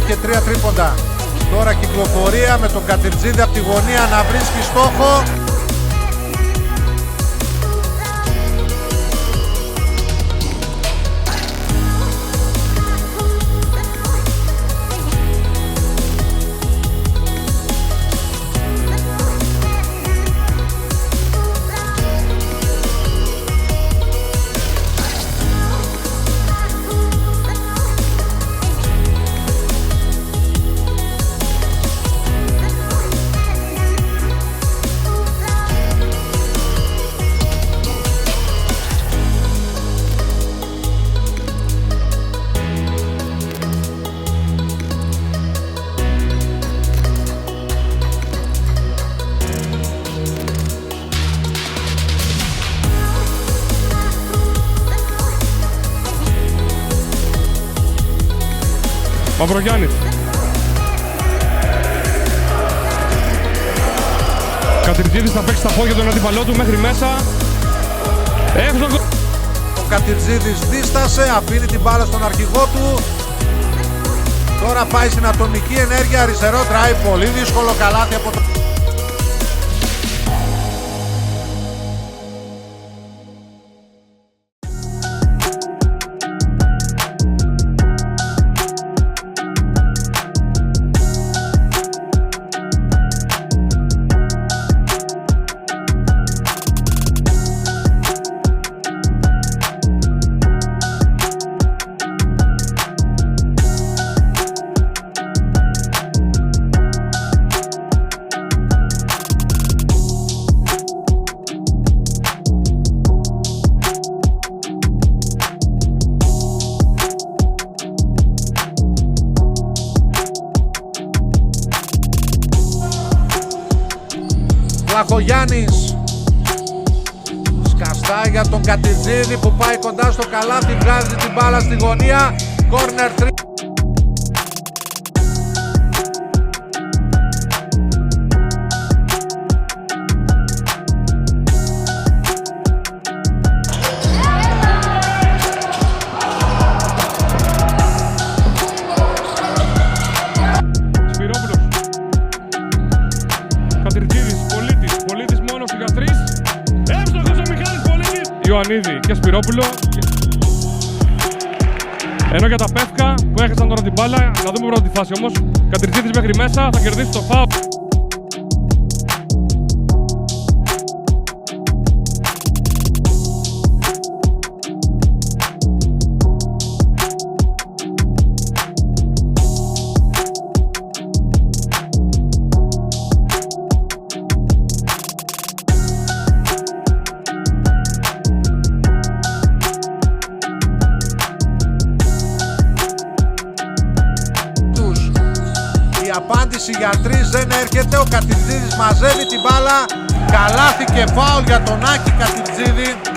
και 3 τρίποντα. Τώρα κυκλοφορία με τον Κατυρτζίδη από τη γωνία να βρίσκει στόχο. Μαυρογιάννης. Κατυρτζίδης θα παίξει στα πόδια του αντίπαλό του μέχρι μέσα. Εύστοχο. Ο Κατυρτζίδης δίστασε, αφήνει την μπάλα στον αρχηγό του. Τώρα πάει στην ατομική ενέργεια, αριστερό drive, πολύ δύσκολο καλάθι από το... Βλαχογιάννης σκαστά για τον Κατυρτζίδη που πάει κοντά στο καλάθι, βγάζει την μπάλα στη γωνία, corner 3. Ιωαννίδη και Σπυρόπουλο. Ενώ για τα Πεύκα που έχασαν τώρα την μπάλα, να δούμε πρώτη φάση όμως. Κατυρτζίδης μέχρι μέσα, θα κερδίσει το φάουλ. Η απάντηση για 3 δεν έρχεται, ο Κατυρτζίδης μαζεύει την μπάλα, καλάθι και φάουλ για τον Άκη Κατυρτζίδη.